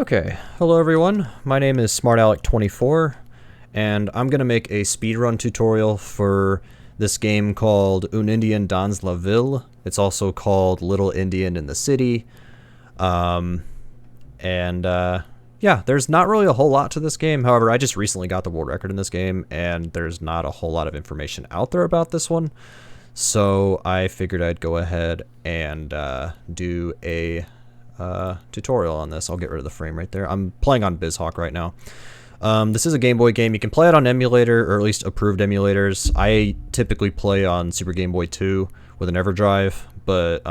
Okay, hello everyone, my name is SmartAlec24, and I'm going to make a speedrun tutorial for this game called Indien dans la Ville. It's also called Little Indian in the City. Yeah, there's not really a whole lot to this game. However, I just recently got the world record in this game, and there's not a whole lot of information out there about this one. So I figured I'd go ahead and do a tutorial on this. I'll get rid of the frame right there. I'm playing on BizHawk right now. This is a Game Boy game. You can play it on emulator, or at least approved emulators. I typically play on Super Game Boy 2 with an EverDrive, but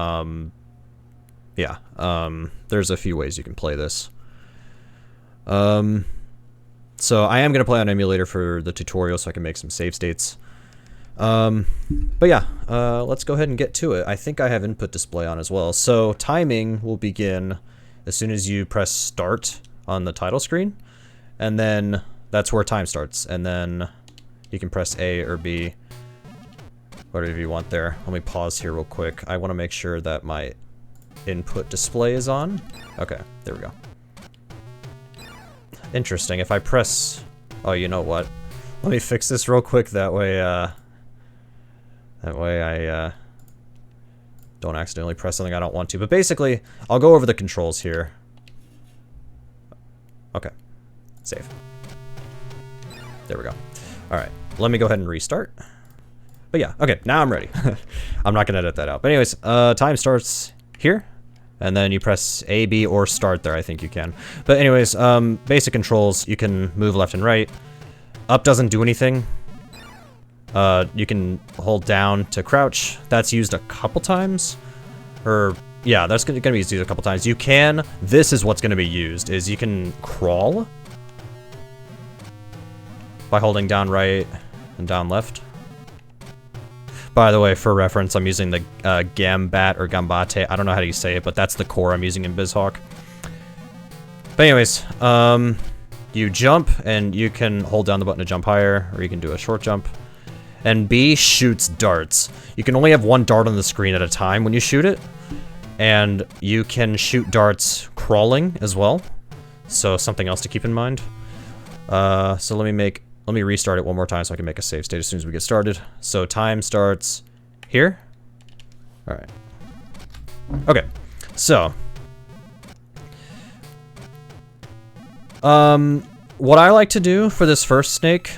there's a few ways you can play this. So I am going to play on emulator for the tutorial so I can make some save states. Let's go ahead and get to it. I think I have input display on as well. So timing will begin as soon as you press start on the title screen, and then that's where time starts. And then you can press A or B, whatever you want there. Let me pause here real quick. I want to make sure that my input display is on. Okay, there we go. Interesting. If I press, oh, you know what? Let me fix this real quick. That way I don't accidentally press something I don't want to. But basically, I'll go over the controls here. Okay. Save. There we go. Alright. Let me go ahead and restart. But yeah, okay, now I'm ready. I'm not gonna edit that out. But anyways, time starts here. And then you press A, B, or start there, I think you can. But anyways, basic controls, you can move left and right. Up doesn't do anything. You can hold down to crouch. That's used a couple times. Or, yeah, that's gonna be used a couple times. You can, this is what's gonna be used, is you can crawl by holding down right and down left. By the way, for reference, I'm using the Gambat or Gambate. I don't know how you say it, but that's the core I'm using in BizHawk. But anyways, you jump, and you can hold down the button to jump higher, or you can do a short jump. And B shoots darts. You can only have one dart on the screen at a time when you shoot it. And you can shoot darts crawling as well. So something else to keep in mind. So let me restart it one more time so I can make a save state as soon as we get started. So time starts here. Alright. Okay. So. What I like to do for this first snake,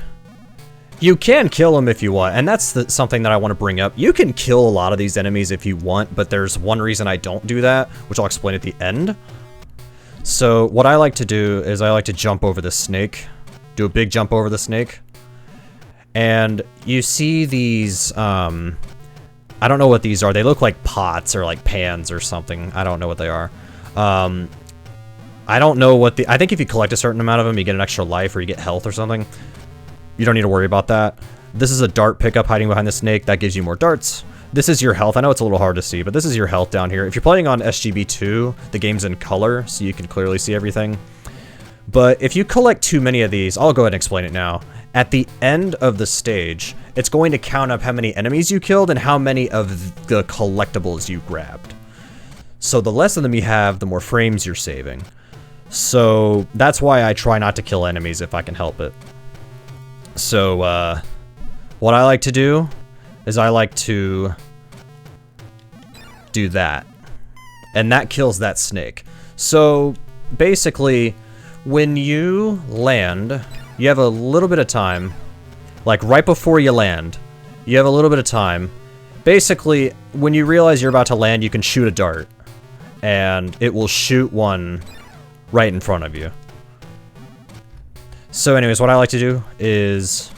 you can kill him if you want, and that's something that I want to bring up. You can kill a lot of these enemies if you want, but there's one reason I don't do that, which I'll explain at the end. So what I like to do is I like to jump over the snake. Do a big jump over the snake. And you see these, I don't know what these are. They look like pots or like pans or something. I don't know what they are. I don't know what I think if you collect a certain amount of them, you get an extra life or you get health or something. You don't need to worry about that. This is a dart pickup hiding behind the snake. That gives you more darts. This is your health. I know it's a little hard to see, but this is your health down here. If you're playing on SGB2, the game's in color, so you can clearly see everything. But if you collect too many of these, I'll go ahead and explain it now. At the end of the stage, it's going to count up how many enemies you killed and how many of the collectibles you grabbed. So the less of them you have, the more frames you're saving. So that's why I try not to kill enemies if I can help it. So, what I like to do is I like to do that. And that kills that snake. So, basically, when you land, you have a little bit of time. Like, right before you land, you have a little bit of time. Basically, when you realize you're about to land, you can shoot a dart. And it will shoot one right in front of you. So anyways, what I like to do is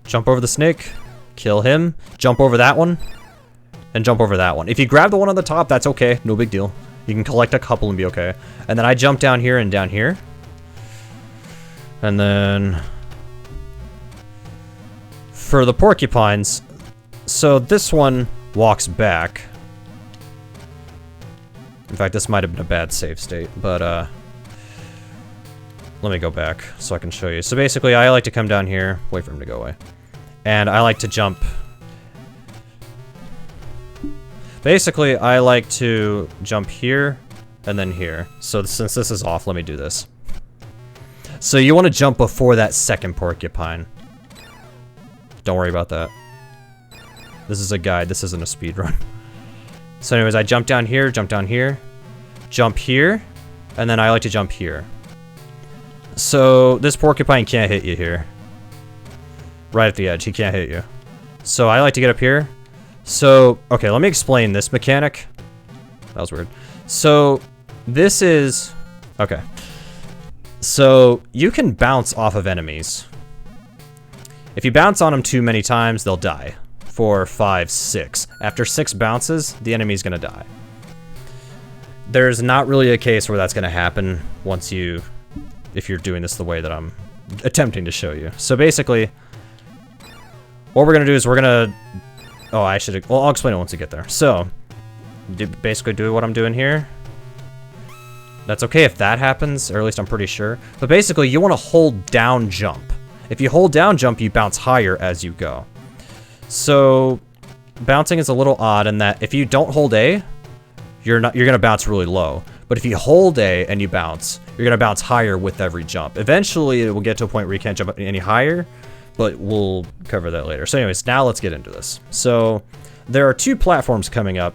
jump over the snake, kill him, jump over that one, and jump over that one. If you grab the one on the top, that's okay, no big deal. You can collect a couple and be okay. And then I jump down here and down here. And then for the porcupines, so this one walks back. In fact, this might have been a bad save state, but let me go back so I can show you. So basically, I like to come down here, wait for him to go away, and I like to jump Basically, I like to jump here and then here. So since this is off, let me do this. So you want to jump before that second porcupine. Don't worry about that. This is a guide, this isn't a speed run. So anyways, I jump down here, jump here, and then I like to jump here. So this porcupine can't hit you here. Right at the edge, he can't hit you. So I like to get up here. So, okay, let me explain this mechanic. That was weird. So this is, okay. So you can bounce off of enemies. If you bounce on them too many times, they'll die. 4, 5, 6. After 6 bounces, the enemy's gonna die. There's not really a case where that's gonna happen once if you're doing this the way that I'm attempting to show you. So basically, what we're gonna do is we're gonna, well, I'll explain it once we get there. So, basically do what I'm doing here. That's okay if that happens, or at least I'm pretty sure. But basically, you want to hold down jump. If you hold down jump, you bounce higher as you go. So, bouncing is a little odd in that if you don't hold A, you're gonna bounce really low. But if you hold A and you bounce, you're gonna bounce higher with every jump. Eventually, it will get to a point where you can't jump any higher, but we'll cover that later. So anyways, now let's get into this. So, there are 2 platforms coming up.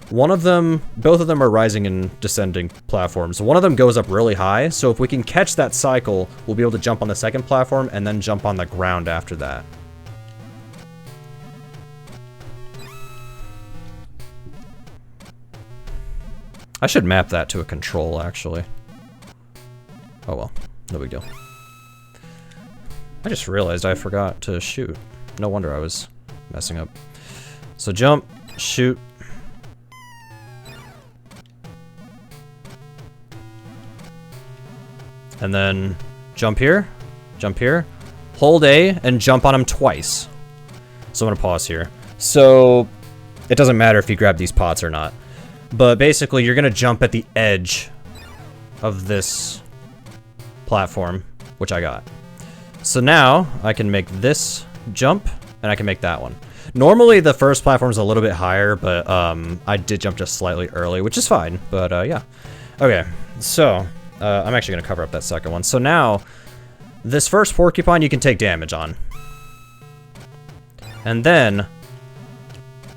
One of them, both of them are rising and descending platforms. One of them goes up really high, so if we can catch that cycle, we'll be able to jump on the second platform and then jump on the ground after that. I should map that to a control, actually. Oh well, no big deal. I just realized I forgot to shoot. No wonder I was messing up. So jump, shoot. And then jump here, hold A, and jump on him twice. So I'm gonna pause here. So it doesn't matter if you grab these pots or not. But basically, you're gonna jump at the edge of this platform, which I got. So now I can make this jump, and I can make that one. Normally, the first platform's a little bit higher, but I did jump just slightly early, which is fine. But yeah. Okay, so I'm actually gonna cover up that second one. So now, this first porcupine you can take damage on. And then,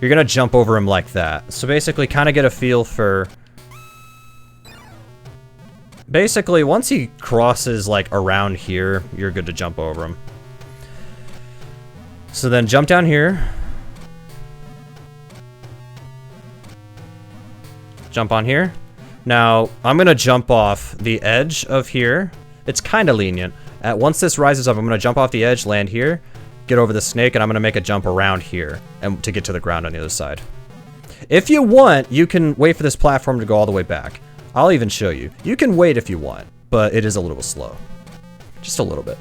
you're gonna jump over him like that. So basically, kind of get a feel for... Basically, once he crosses, like, around here, you're good to jump over him. So then jump down here. Jump on here. Now, I'm gonna jump off the edge of here. It's kind of lenient. Once this rises up, I'm gonna jump off the edge, land here, get over the snake, and I'm gonna make a jump around here and to get to the ground on the other side. If you want, you can wait for this platform to go all the way back. I'll even show you. You can wait if you want, but it is a little slow. Just a little bit.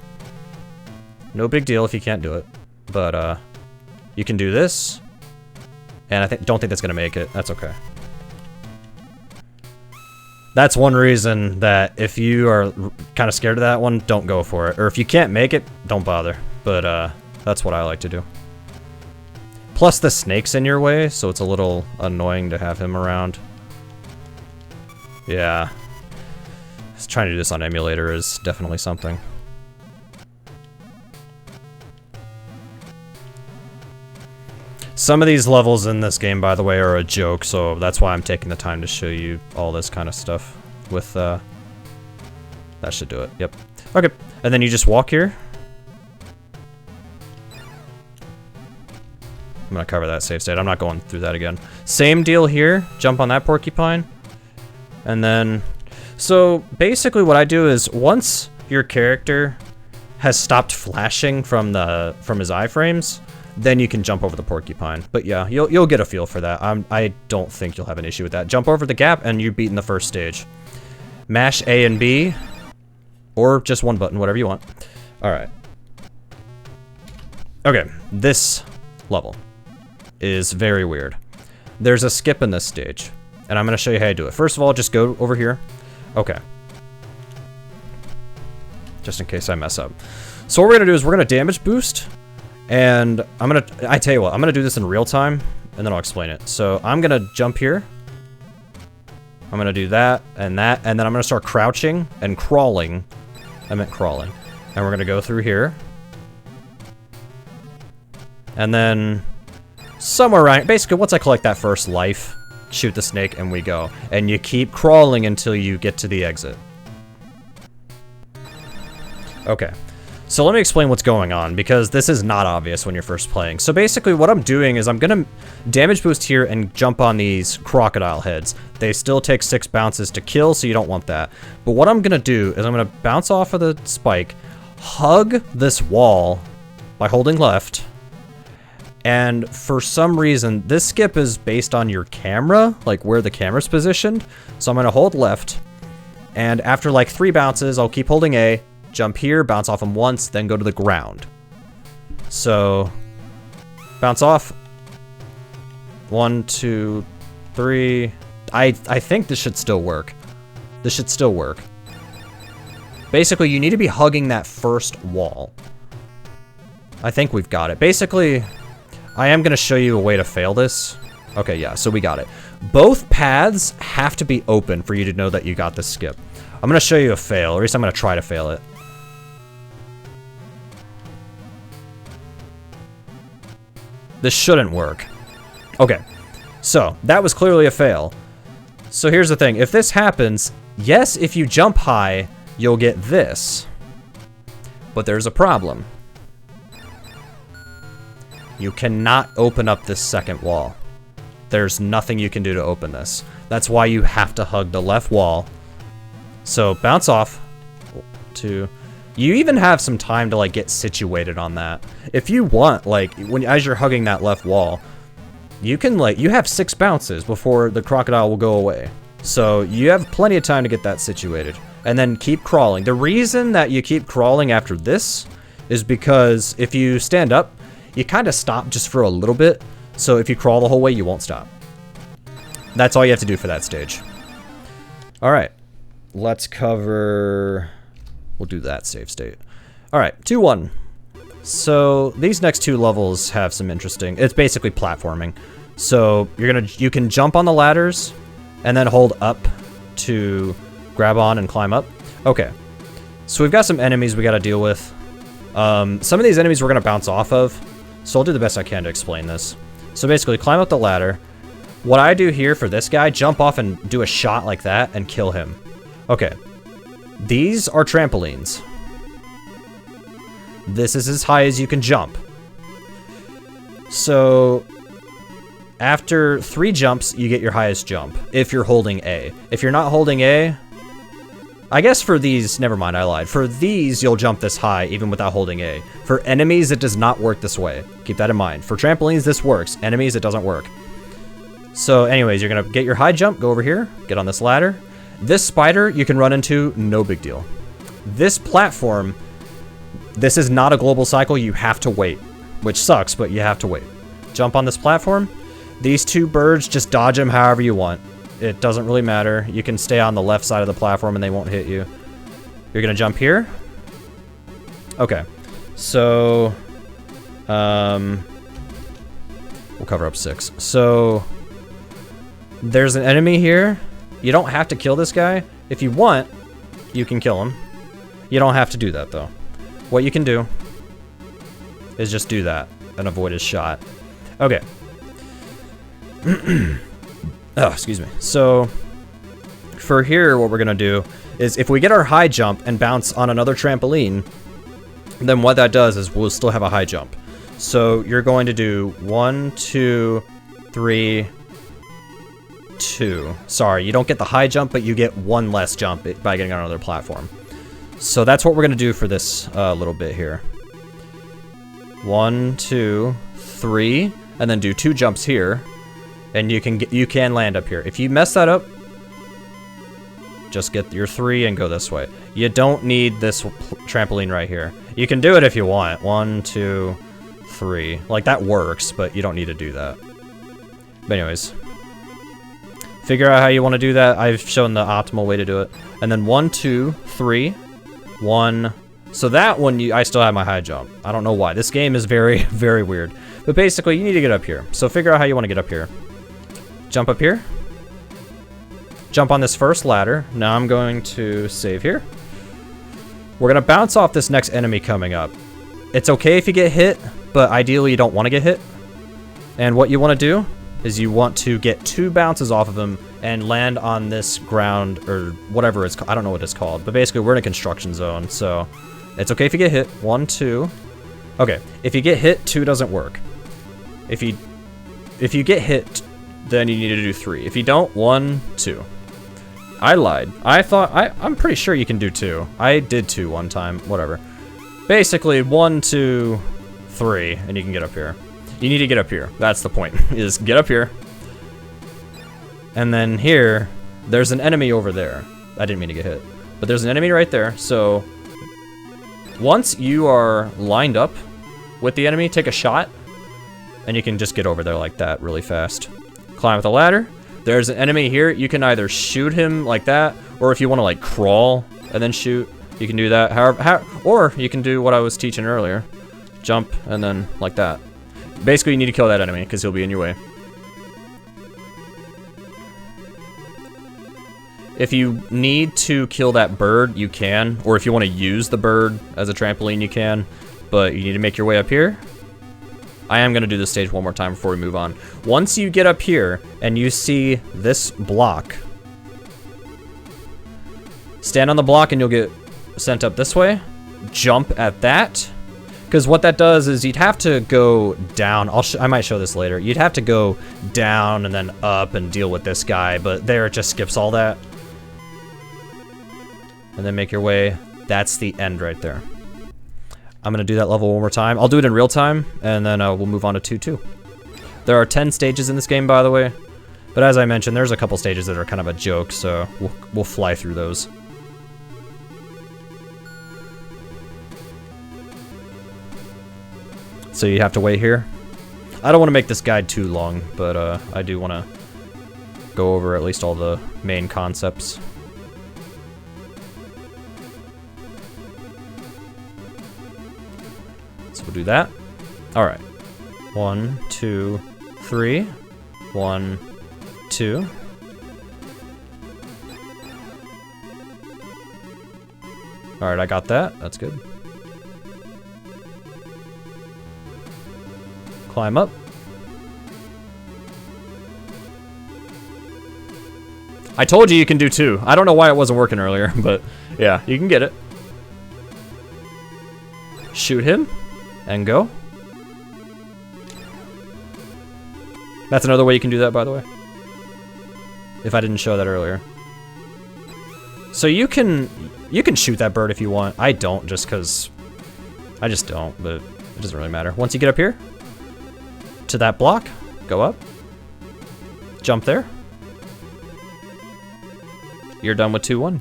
No big deal if you can't do it, but you can do this, and I don't think that's gonna make it. That's okay. That's one reason that if you are kind of scared of that one, don't go for it. Or if you can't make it, don't bother. But that's what I like to do. Plus the snake's in your way, so it's a little annoying to have him around. Yeah. Just trying to do this on emulator is definitely something. Some of these levels in this game, by the way, are a joke, so that's why I'm taking the time to show you all this kind of stuff with, that should do it, yep. Okay, and then you just walk here. I'm gonna cover that save state, I'm not going through that again. Same deal here, jump on that porcupine. And then, so basically what I do is, once your character has stopped flashing from his iframes, then you can jump over the porcupine. But yeah, you'll get a feel for that. I don't think you'll have an issue with that. Jump over the gap and you're beating the first stage. Mash A and B, or just one button, whatever you want. All right. Okay, this level is very weird. There's a skip in this stage, and I'm gonna show you how to do it. First of all, just go over here. Okay. Just in case I mess up. So what we're gonna do is we're gonna damage boost. And I tell you what, I'm gonna do this in real time, and then I'll explain it. So I'm gonna jump here. I'm gonna do that, and then I'm gonna start crouching and crawling. I meant crawling. And we're gonna go through here. And then somewhere around, basically once I collect that first life, shoot the snake and we go. And you keep crawling until you get to the exit. Okay. So let me explain what's going on, because this is not obvious when you're first playing. So basically what I'm doing is I'm gonna damage boost here and jump on these crocodile heads. They still take 6 bounces to kill, so you don't want that. But what I'm gonna do is I'm gonna bounce off of the spike, hug this wall by holding left, and for some reason, this skip is based on your camera, like where the camera's positioned. So I'm gonna hold left, and after like 3 bounces, I'll keep holding A, jump here, bounce off him once, then go to the ground. So, bounce off. 1, 2, 3. I think this should still work. This should still work. Basically, you need to be hugging that first wall. I think we've got it. Basically, I am going to show you a way to fail this. Okay, yeah, so we got it. Both paths have to be open for you to know that you got this skip. I'm going to show you a fail, or at least I'm going to try to fail it. This shouldn't work. Okay, so that was clearly a fail. So here's the thing. If this happens, yes, if you jump high, you'll get this. But there's a problem. You cannot open up this second wall. There's nothing you can do to open this. That's why you have to hug the left wall. So bounce off. 2. You even have some time to like get situated on that. If you want, like as you're hugging that left wall, you can you have 6 bounces before the crocodile will go away. So you have plenty of time to get that situated. And then keep crawling. The reason that you keep crawling after this is because if you stand up, you kind of stop just for a little bit. So if you crawl the whole way, you won't stop. That's all you have to do for that stage. All right, let's cover... We'll do that save state. All right, 2-1. So these next 2 levels have some interesting... It's basically platforming. So you can jump on the ladders and then hold up to grab on and climb up. Okay, so we've got some enemies we got to deal with. Some of these enemies we're going to bounce off of. So I'll do the best I can to explain this. So basically, climb up the ladder. What I do here for this guy, jump off and do a shot like that and kill him. Okay. These are trampolines. This is as high as you can jump. So, after 3 jumps, you get your highest jump, if you're holding A. If you're not holding A, I guess for these, never mind, I lied. For these, you'll jump this high, even without holding A. For enemies, it does not work this way. Keep that in mind. For trampolines, this works. Enemies, it doesn't work. So anyways, you're gonna get your high jump, go over here, get on this ladder. This spider, you can run into, no big deal. This platform, this is not a global cycle, you have to wait. Which sucks, but you have to wait. Jump on this platform. These 2 birds, just dodge them however you want. It doesn't really matter. You can stay on the left side of the platform and they won't hit you. You're gonna jump here. Okay. So, we'll cover up 6. So, there's an enemy here. You don't have to kill this guy. If you want, you can kill him. You don't have to do that though. What you can do is just do that and avoid his shot. Okay. Oh, excuse me. So, for here, what we're gonna do is if we get our high jump and bounce on another trampoline, then what that does is we'll still have a high jump. So you're going to do 1, 2, 3, 2. Sorry, you don't get the high jump, but you get 1 less jump by getting on another platform. So that's what we're gonna do for this little bit here. 1, 2, 3, and then do 2 jumps here. And you can land up here. If you mess that up, just get your 3 and go this way. You don't need this trampoline right here. You can do it if you want. 1, 2, 3. Like, that works, but you don't need to do that. But anyways, figure out how you want to do that. I've shown the optimal way to do it. And then 1, 2, 3, 1. So that one, I still have my high jump. I don't know why. This game is very, very weird. But basically, you need to get up here. So figure out how you want to get up here. Jump up here. Jump on this first ladder. Now I'm going to save here. We're gonna bounce off this next enemy coming up. It's okay if you get hit, but ideally you don't want to get hit. And what you want to do is you want to get 2 bounces off of him and land on this ground, or whatever it's called. I don't know what it's called, but basically we're in a construction zone, so it's okay if you get hit. 1, 2. Okay, if you get hit, 2 doesn't work. If you get hit, then you need to do 3. If you don't, 1, 2. I lied. I'm pretty sure you can do 2. I did 2 one time, whatever. Basically, 1, 2, 3, and you can get up here. You need to get up here. That's the point, is get up here. And then here, there's an enemy over there. I didn't mean to get hit. But there's an enemy right there, so once you are lined up with the enemy, take a shot, and you can just get over there like that really fast. Climb up the ladder. There's an enemy here. You can either shoot him like that, or if you want to like crawl and then shoot, you can do that. Or you can do what I was teaching earlier. Jump and then like that. Basically, you need to kill that enemy because he'll be in your way. If you need to kill that bird, you can. Or if you want to use the bird as a trampoline, you can. But you need to make your way up here. I am going to do this stage one more time before we move on. Once you get up here and you see this block, stand on the block and you'll get sent up this way. Jump at that. Because what that does is you'd have to go down. I might show this later. You'd have to go down and then up and deal with this guy. But there it just skips all that. And then make your way. That's the end right there. I'm going to do that level one more time. I'll do it in real time, and then we'll move on to 2-2. There are 10 stages in this game, by the way. But as I mentioned, there's a couple stages that are kind of a joke, so we'll fly through those. So you have to wait here. I don't want to make this guide too long, but I do want to go over at least all the main concepts. So we'll do that. All right. 1, 2, 3. 1, 2. All right, I got that. That's good. Climb up. I told you can do 2. I don't know why it wasn't working earlier, but yeah, you can get it. Shoot him and go. That's another way you can do that, by the way. If I didn't show that earlier. So you can shoot that bird if you want. I don't, just because I just don't, but it doesn't really matter. Once you get up here to that block, go up, jump there. You're done with 2-1.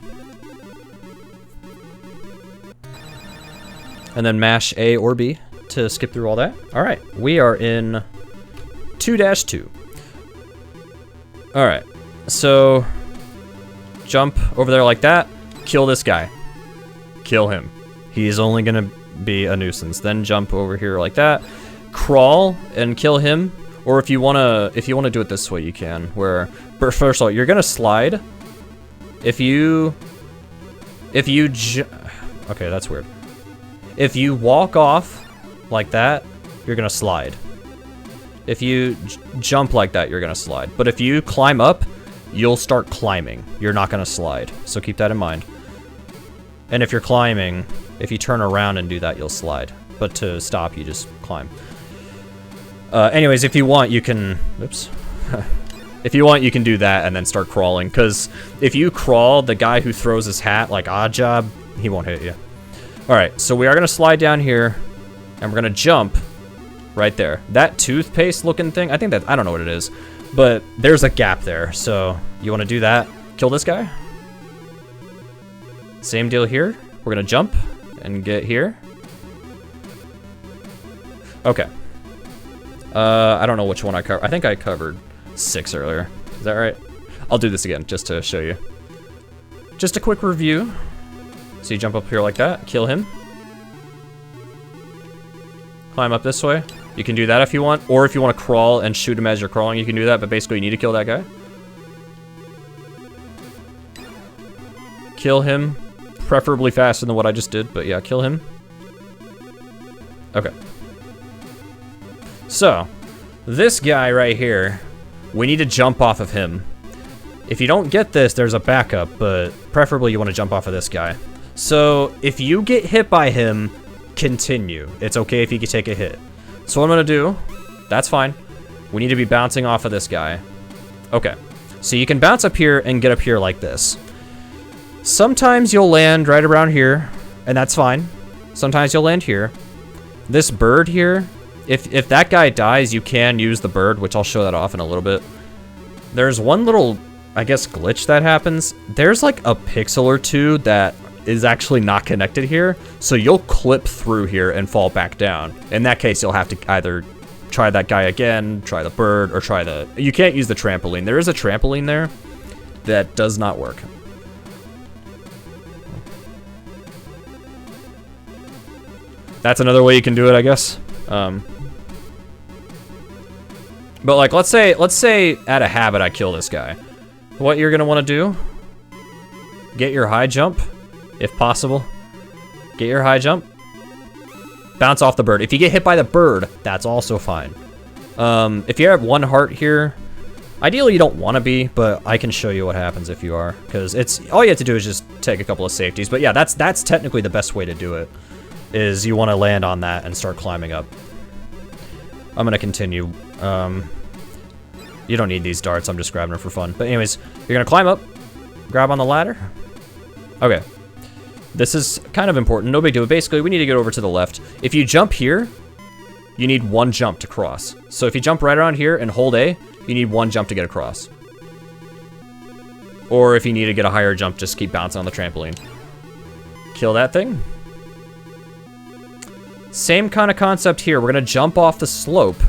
And then mash A or B to skip through all that. All right, we are in 2-2. All right, so jump over there like that, kill this guy, kill him. He's only gonna be a nuisance. Then jump over here like that, crawl and kill him. Or if you wanna do it this way, you can. Where first of all, you're gonna slide. Okay, that's weird. If you walk off like that, you're gonna slide. If you jump like that, you're gonna slide. But if you climb up, you'll start climbing. You're not gonna slide. So keep that in mind. And if you're climbing, if you turn around and do that, you'll slide. But to stop, you just climb. Anyways, if you want, you can... Oops. If you want, you can do that and then start crawling. Because if you crawl, the guy who throws his hat, like Odd Job, he won't hit you. Alright, so we are going to slide down here. And we're going to jump right there. That toothpaste looking thing, I don't know what it is. But there's a gap there. So you want to do that. Kill this guy. Same deal here. We're going to jump and get here. Okay. I don't know which one I covered. I think I covered 6 earlier. Is that right? I'll do this again just to show you. Just a quick review. So you jump up here like that, kill him. Climb up this way. You can do that if you want. Or if you want to crawl and shoot him as you're crawling, you can do that. But basically, you need to kill that guy. Kill him. Preferably faster than what I just did, but yeah, kill him. Okay. So, this guy right here, we need to jump off of him. If you don't get this, there's a backup, but preferably you want to jump off of this guy. So, if you get hit by him, continue. It's okay if you can take a hit. So what I'm gonna do, that's fine. We need to be bouncing off of this guy. Okay, so you can bounce up here and get up here like this. Sometimes you'll land right around here, and that's fine. Sometimes you'll land here. This bird here, if that guy dies, you can use the bird, which I'll show that off in a little bit. There's one little, I guess, glitch that happens. There's like a pixel or two that is actually not connected here, so you'll clip through here and fall back down. In that case, you'll have to either try that guy again, try the bird, or try the... You can't use the trampoline. There is a trampoline there that does not work. That's another way you can do it, I guess. But like, let's say out of habit I kill this guy. What you're gonna want to do, get your high jump, if possible. Get your high jump. Bounce off the bird. If you get hit by the bird, that's also fine. If you have one heart here, ideally you don't want to be, but I can show you what happens if you are, because it's all you have to do is just take a couple of safeties. But yeah, that's technically the best way to do it. Is you want to land on that and start climbing up. I'm gonna continue. You don't need these darts, I'm just grabbing them for fun. But anyways, you're gonna climb up, grab on the ladder. Okay. This is kind of important, no big deal. Basically, we need to get over to the left. If you jump here, you need one jump to cross. So if you jump right around here and hold A, you need one jump to get across. Or if you need to get a higher jump, just keep bouncing on the trampoline. Kill that thing. Same kind of concept here. We're gonna jump off the slope.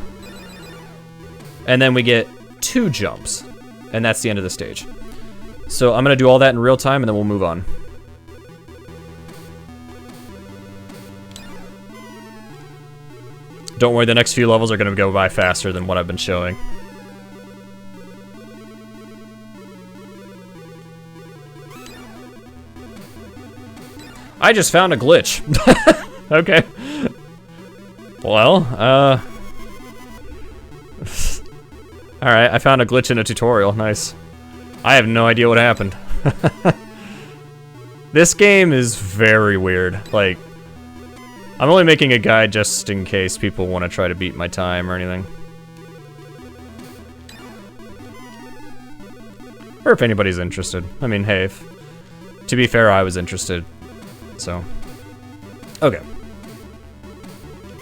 And then we get 2 jumps. And that's the end of the stage. So I'm gonna do all that in real time and then we'll move on. Don't worry, the next few levels are gonna go by faster than what I've been showing. I just found a glitch. Okay. Well, alright, I found a glitch in a tutorial. Nice. I have no idea what happened. This game is very weird. Like, I'm only making a guide just in case people want to try to beat my time or anything. Or if anybody's interested. I mean, hey, to be fair, I was interested. So, okay.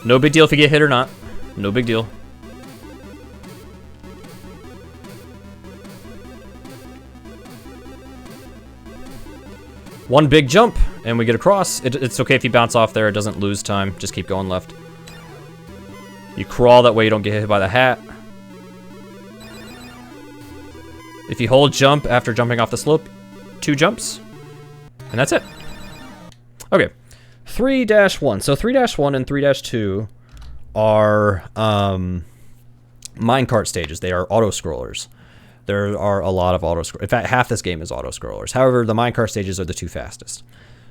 No big deal if you get hit or not. No big deal. One big jump, and we get across. It's okay if you bounce off there, it doesn't lose time. Just keep going left. You crawl, that way you don't get hit by the hat. If you hold jump after jumping off the slope, 2 jumps, and that's it. Okay, 3-1. So 3-1 and 3-2 are minecart stages. They are auto-scrollers. There are a lot of auto-scrollers. In fact, half this game is auto-scrollers. However, the minecart stages are the 2 fastest.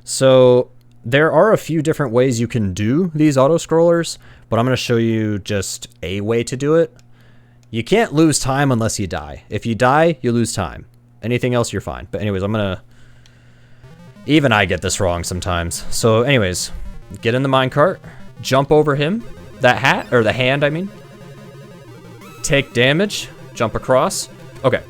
So there are a few different ways you can do these auto-scrollers, but I'm going to show you just a way to do it. You can't lose time unless you die. If you die, you lose time. Anything else, you're fine. But anyways, I'm going to... Even I get this wrong sometimes. So anyways, get in the minecart, jump over him, that hat, or the hand, I mean. Take damage, jump across. Okay,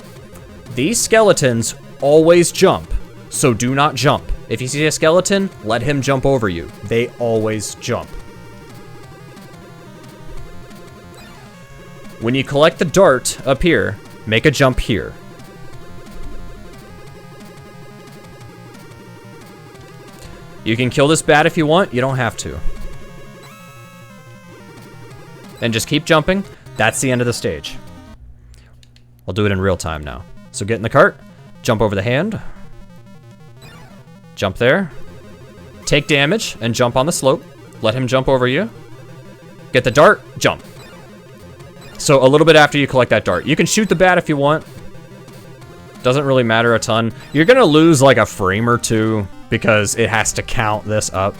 these skeletons always jump, so do not jump. If you see a skeleton, let him jump over you. They always jump. When you collect the dart up here, make a jump here. You can kill this bat if you want, you don't have to. And just keep jumping. That's the end of the stage. I'll do it in real time now. So get in the cart, jump over the hand, jump there, take damage, and jump on the slope. Let him jump over you. Get the dart, jump. So a little bit after you collect that dart. You can shoot the bat if you want. Doesn't really matter a ton. You're gonna lose like a frame or two because it has to count this up.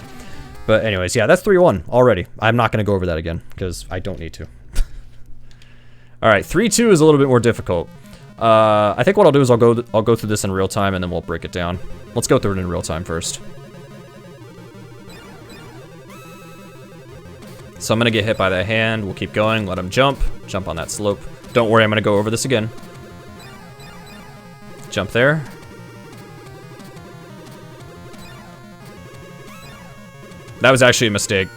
But anyways, yeah, that's 3-1 already. I'm not gonna go over that again because I don't need to. All right, 3-2 is a little bit more difficult. I think what I'll do is I'll go through this in real time and then we'll break it down. Let's go through it in real time first. So I'm gonna get hit by that hand. We'll keep going. Let him jump. Jump on that slope. Don't worry, I'm gonna go over this again. Jump there. That was actually a mistake.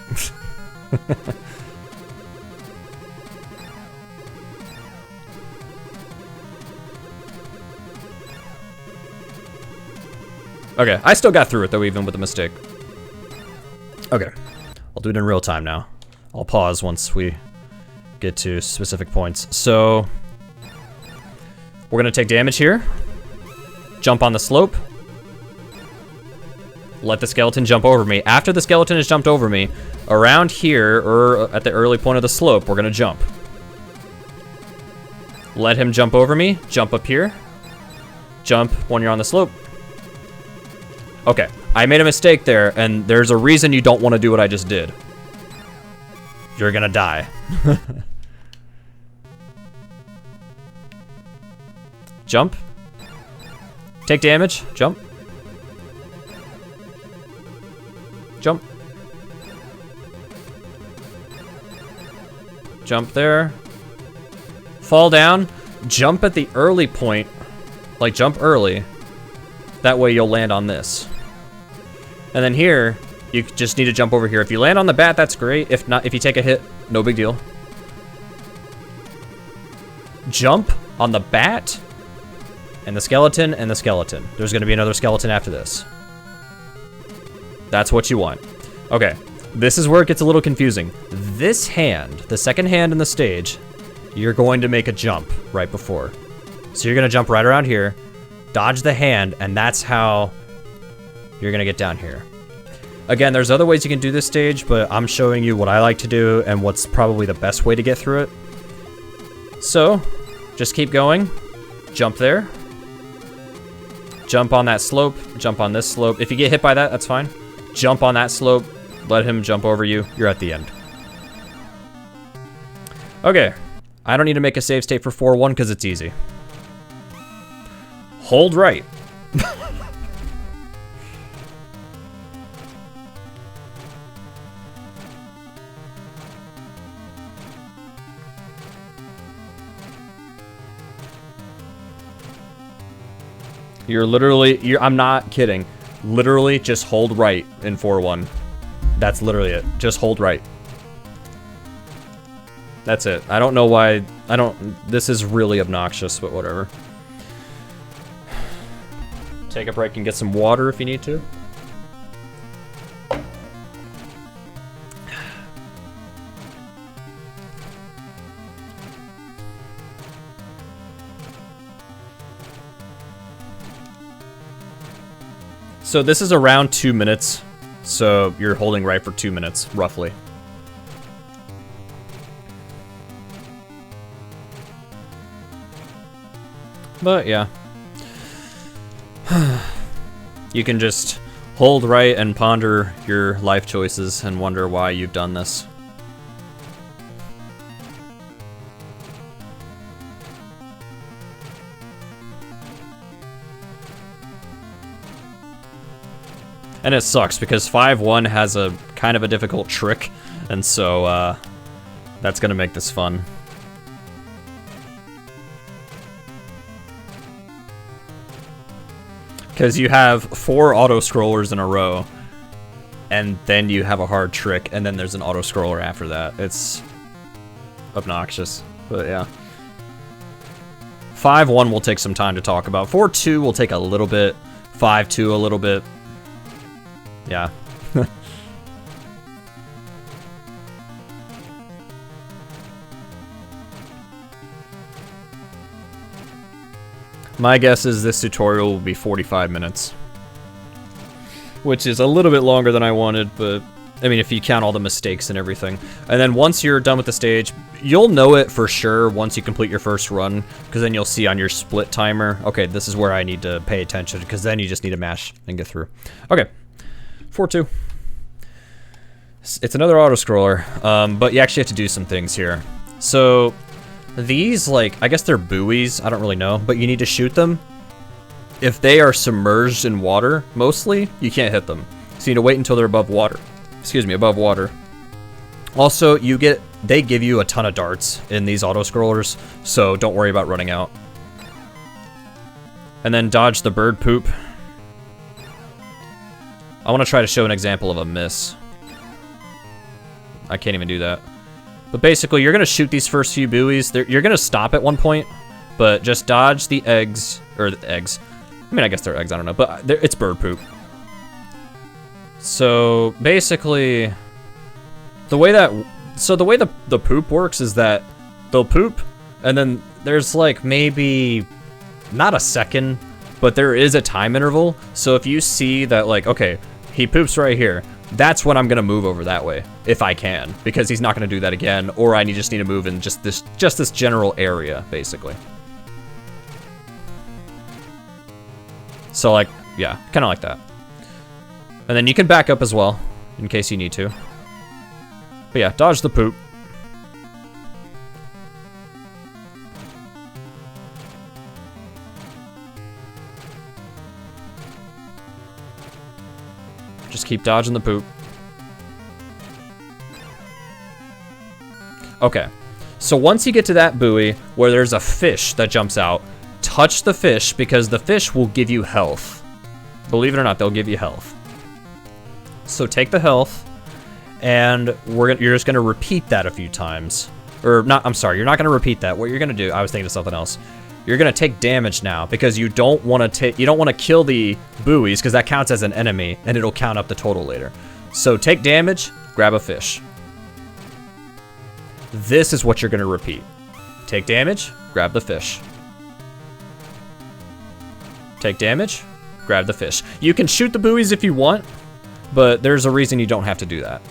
Okay, I still got through it though, even with a mistake. Okay, I'll do it in real time now. I'll pause once we get to specific points. So, we're gonna take damage here. Jump on the slope. Let the skeleton jump over me. After the skeleton has jumped over me, around here, or at the early point of the slope, we're gonna jump. Let him jump over me, jump up here. Jump when you're on the slope. Okay, I made a mistake there, and there's a reason you don't want to do what I just did. You're gonna die. Jump. Take damage, jump. Jump. Jump there. Fall down. Jump at the early point. Like, jump early. That way you'll land on this. And then here, you just need to jump over here. If you land on the bat, that's great. If not, if you take a hit, no big deal. Jump on the bat, and the skeleton, and the skeleton. There's gonna be another skeleton after this. That's what you want. Okay, this is where it gets a little confusing. This hand, the second hand in the stage, you're going to make a jump right before. So you're gonna jump right around here, dodge the hand, and that's how you're gonna get down here. Again, there's other ways you can do this stage, but I'm showing you what I like to do and what's probably the best way to get through it. So, just keep going, jump there, jump on that slope, jump on this slope. If you get hit by that, that's fine. Jump on that slope, let him jump over you, you're at the end. Okay, I don't need to make a save state for 4-1 because it's easy. Hold right. You're literally, I'm not kidding. Literally just hold right in 4-1. That's literally it. Just hold right. That's it. I don't know why, this is really obnoxious, but whatever. Take a break and get some water if you need to. So this is around 2 minutes, so you're holding right for 2 minutes, roughly. But yeah. You can just hold right and ponder your life choices and wonder why you've done this. And it sucks because 5-1 has a kind of a difficult trick, and so that's gonna make this fun. Because you have 4 auto-scrollers in a row, and then you have a hard trick, and then there's an auto-scroller after that. It's obnoxious, but yeah. 5-1 will take some time to talk about. 4-2 will take a little bit. 5-2 a little bit. Yeah. My guess is this tutorial will be 45 minutes. Which is a little bit longer than I wanted, but I mean, if you count all the mistakes and everything. And then once you're done with the stage, You'll know it for sure once you complete your first run, because then you'll see on your split timer, okay, this is where I need to pay attention, because then you just need to mash and get through. Okay, 4-2. It's another auto-scroller, but you actually have to do some things here. So, these, like, I guess they're buoys, I don't really know, but you need to shoot them. If they are submerged in water, mostly, you can't hit them. So you need to wait until they're above water. Excuse me, above water. Also, they give you a ton of darts in these auto-scrollers, so don't worry about running out. And then dodge the bird poop. I want to try to show an example of a miss. I can't even do that. But basically, you're going to shoot these first few buoys. You're going to stop at one point, but just dodge the eggs, or the eggs. I mean, I guess they're eggs, I don't know, but it's bird poop. So, basically, the way the poop works is that they'll poop, and then there's like maybe, not a second, but there is a time interval. So if you see that, like, okay, he poops right here, that's when I'm gonna move over that way, if I can, because he's not gonna do that again, or I just need to move in just this general area, basically. So, like, yeah, kind of like that. And then you can back up as well, in case you need to. But yeah, dodge the poop. Just keep dodging the poop. Okay, so once you get to that buoy where there's a fish that jumps out, touch the fish, because the fish will give you health. Believe it or not, they'll give you health. So take the health, and you're just gonna repeat that a few times. Or not, I'm sorry, you're not gonna repeat that. What you're gonna do, I was thinking of something else. You're gonna take damage now, because you don't wanna kill the buoys, because that counts as an enemy, and it'll count up the total later. So take damage, grab a fish. This is what you're gonna repeat. Take damage, grab the fish. Take damage, grab the fish. You can shoot the buoys if you want, but there's a reason you don't have to do that.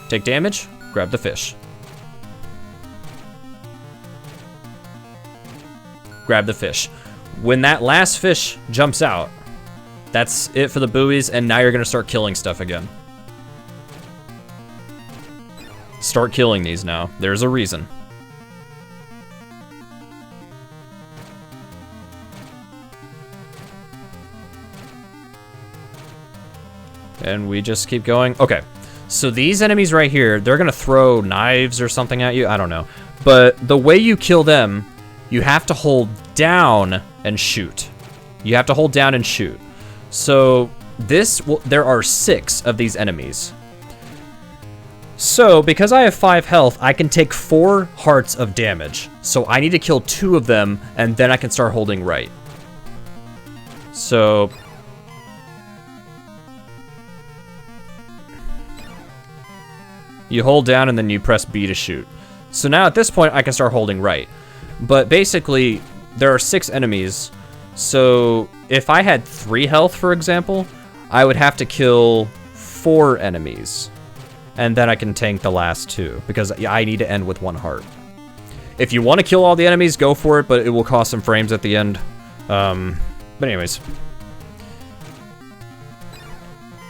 Take damage, grab the fish. Grab the fish. When that last fish jumps out, that's it for the buoys, and now you're gonna start killing stuff again. Start killing these now. There's a reason. And we just keep going. Okay, so these enemies right here, they're gonna throw knives or something at you. I don't know. But the way you kill them, you have to hold down and shoot. You have to hold down and shoot. So there are 6 of these enemies. So because I have 5 health, I can take 4 hearts of damage. So I need to kill 2 of them, and then I can start holding right. So you hold down and then you press B to shoot. So now at this point, I can start holding right. But basically, there are 6 enemies. So if I had 3 health, for example, I would have to kill 4 enemies. And then I can tank the last 2, because I need to end with 1 heart. If you want to kill all the enemies, go for it, but it will cost some frames at the end. But anyways.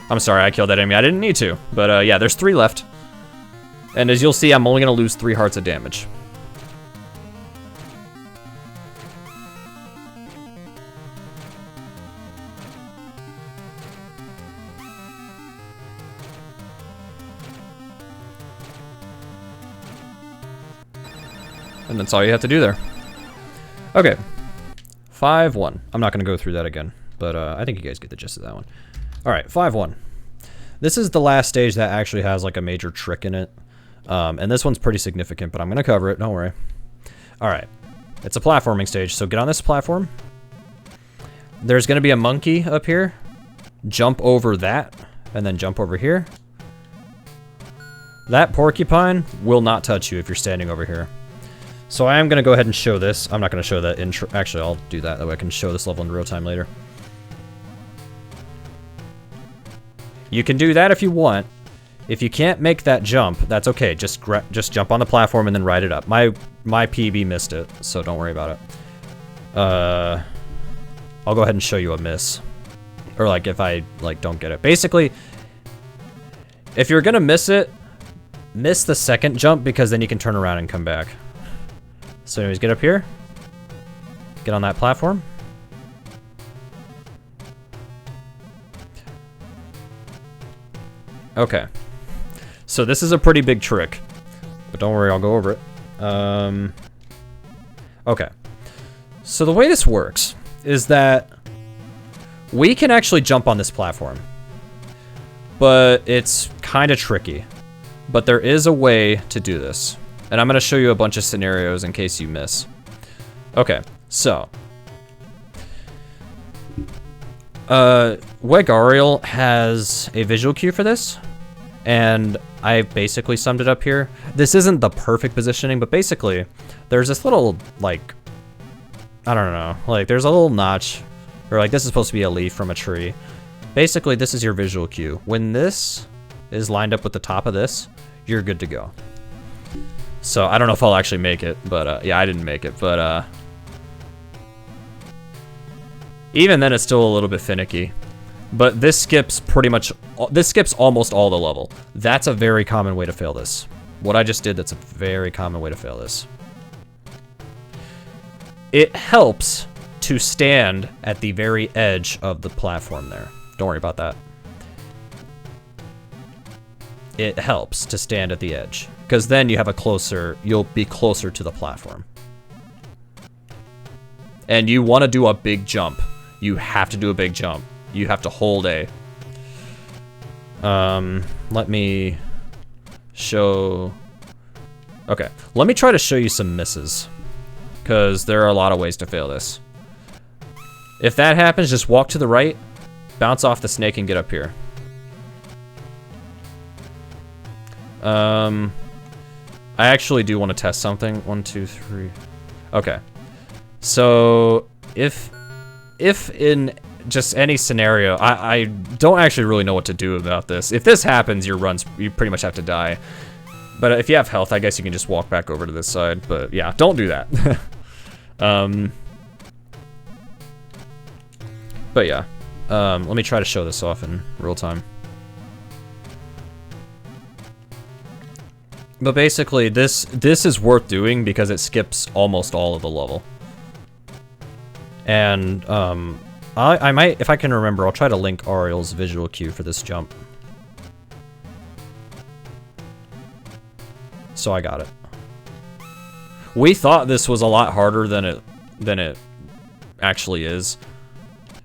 I'm sorry, I killed that enemy. I didn't need to. But yeah, there's 3 left. And as you'll see, I'm only going to lose 3 hearts of damage. And that's all you have to do there. Okay. 5-1. I'm not going to go through that again, but I think you guys get the gist of that one. All right, 5-1. This is the last stage that actually has like a major trick in it. And this one's pretty significant, but I'm going to cover it. Don't worry. All right. It's a platforming stage, so get on this platform. There's going to be a monkey up here. Jump over that, and then jump over here. That porcupine will not touch you if you're standing over here. So I am going to go ahead and show this. I'm not going to show that intro. Actually, I'll do that. That way I can show this level in real time later. You can do that if you want. If you can't make that jump, that's okay. Just jump on the platform and then ride it up. My PB missed it, so don't worry about it. I'll go ahead and show you a miss. Or like if I like don't get it. Basically, if you're gonna miss it, miss the second jump because then you can turn around and come back. So anyways, get up here. Get on that platform. Okay. So this is a pretty big trick. But don't worry, I'll go over it. Okay. So the way this works is that we can actually jump on this platform. But it's kind of tricky. But there is a way to do this. And I'm going to show you a bunch of scenarios in case you miss. Okay, so. Wegariel has a visual cue for this. And I basically summed it up here. This isn't the perfect positioning, but basically, there's this little, like, I don't know. Like, there's a little notch. Or, like, this is supposed to be a leaf from a tree. Basically, this is your visual cue. When this is lined up with the top of this, you're good to go. So, I don't know if I'll actually make it, but, yeah, I didn't make it, but, even then, it's still a little bit finicky. But this skips almost all the level. That's a very common way to fail this. What I just did, that's a very common way to fail this. It helps to stand at the very edge of the platform there. Don't worry about that. It helps to stand at the edge, because then you have you'll be closer to the platform. And you want to do a big jump. You have to do a big jump. You have to hold A. Let me show... Okay, let me try to show you some misses, because there are a lot of ways to fail this. If that happens, just walk to the right, bounce off the snake, and get up here. I actually do want to test something. 1, 2, 3. Okay. So, if in just any scenario, I don't actually really know what to do about this. If this happens, you pretty much have to die. But if you have health, I guess you can just walk back over to this side. But yeah, don't do that. But yeah, let me try to show this off in real time. But basically, this is worth doing because it skips almost all of the level. And I might, if I can remember, I'll try to link Ariel's visual cue for this jump. So I got it. We thought this was a lot harder than it actually is.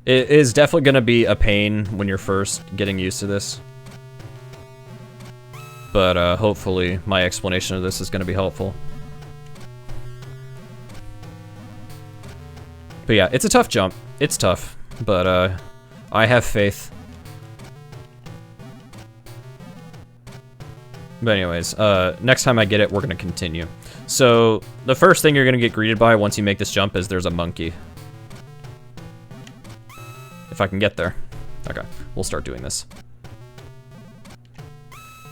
It is definitely going to be a pain when you're first getting used to this. But hopefully my explanation of this is going to be helpful. But yeah, it's a tough jump. It's tough, but I have faith. But anyways, next time I get it, we're gonna continue. So the first thing you're gonna get greeted by once you make this jump is there's a monkey. If I can get there. Okay, we'll start doing this.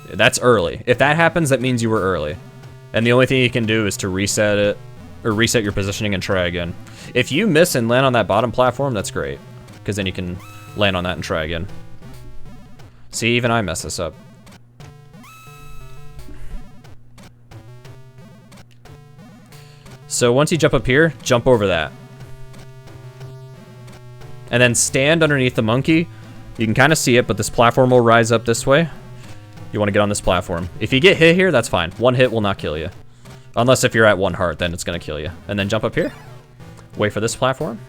That's early. If that happens, that means you were early. And the only thing you can do is to reset it, or reset your positioning and try again. If you miss and land on that bottom platform, that's great, because then you can land on that and try again. See, even I mess this up. So once you jump up here, jump over that. And then stand underneath the monkey. You can kind of see it, but this platform will rise up this way. You want to get on this platform. If you get hit here, that's fine. One hit will not kill you. Unless if you're at 1 heart, then it's going to kill you. And then jump up here. Wait for this platform.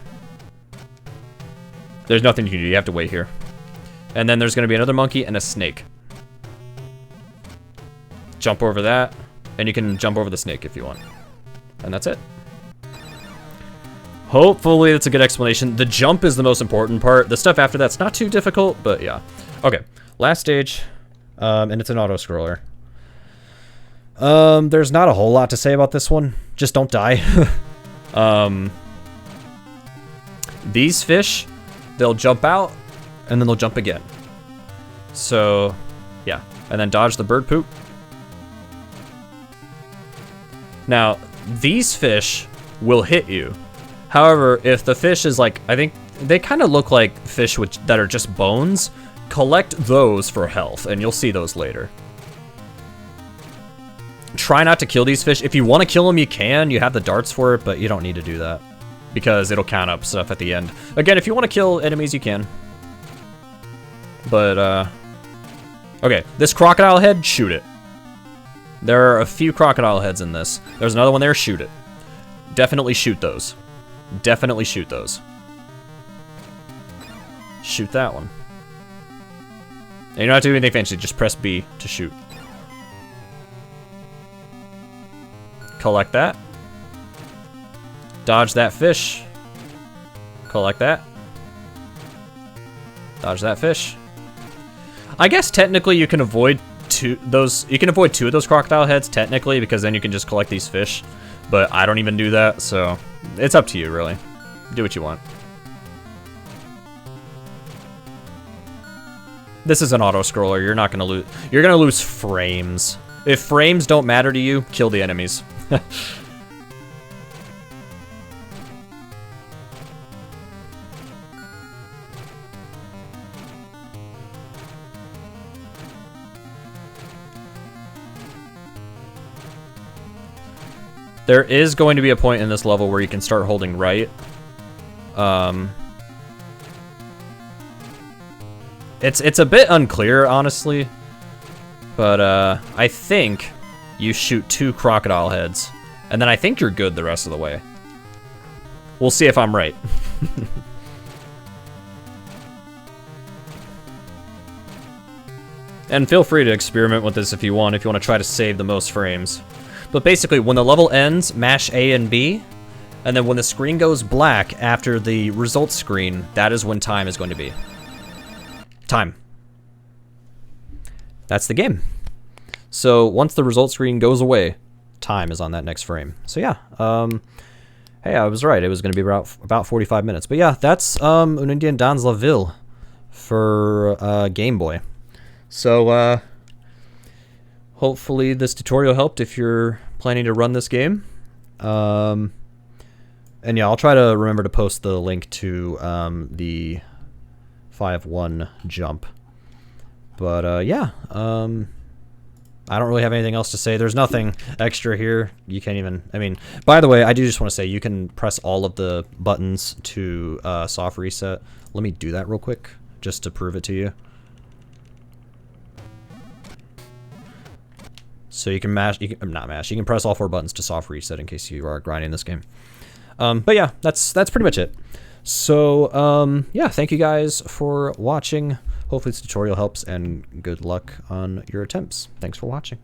There's nothing you can do. You have to wait here. And then there's going to be another monkey and a snake. Jump over that. And you can jump over the snake if you want. And that's it. Hopefully that's a good explanation. The jump is the most important part. The stuff after that's not too difficult, but yeah. Okay, last stage. And it's an auto-scroller. There's not a whole lot to say about this one. Just don't die. These fish, they'll jump out, and then they'll jump again. So, yeah. And then dodge the bird poop. Now, these fish will hit you. However, if the fish is like, I think they kind of look like fish that are just bones, collect those for health, and you'll see those later. Try not to kill these fish. If you want to kill them, you can. You have the darts for it, but you don't need to do that because it'll count up stuff at the end. Again, if you want to kill enemies, you can. But, okay, this crocodile head, shoot it. There are a few crocodile heads in this. There's another one there, shoot it. Definitely shoot those. Definitely shoot those. Shoot that one. And you don't have to do anything fancy, just press B to shoot. Collect that. Dodge that fish. Collect that. Dodge that fish. I guess technically you can avoid two of those crocodile heads technically, because then you can just collect these fish. But I don't even do that, so it's up to you, really. Do what you want. This is an auto-scroller. You're not gonna lose. You're gonna lose frames. If frames don't matter to you, kill the enemies. There is going to be a point in this level where you can start holding right. It's a bit unclear, honestly. But I think you shoot 2 crocodile heads. And then I think you're good the rest of the way. We'll see if I'm right. And feel free to experiment with this if you want to try to save the most frames. But basically, when the level ends, mash A and B, and then when the screen goes black after the results screen, that is when time is going to be. Time. That's the game. So once the results screen goes away, time is on that next frame. So yeah, hey, I was right. It was going to be about 45 minutes. But yeah, that's Indien dans la Ville for Game Boy. So hopefully this tutorial helped if you're planning to run this game. And yeah, I'll try to remember to post the link to the 5-1 jump. But yeah, I don't really have anything else to say. There's nothing extra here. You can't even, I mean, by the way, I do just want to say you can press all of the buttons to soft reset. Let me do that real quick just to prove it to you. So you can mash, you can press all 4 buttons to soft reset in case you are grinding this game. But yeah, that's pretty much it. So yeah, thank you guys for watching. Hopefully this tutorial helps, and good luck on your attempts. Thanks for watching.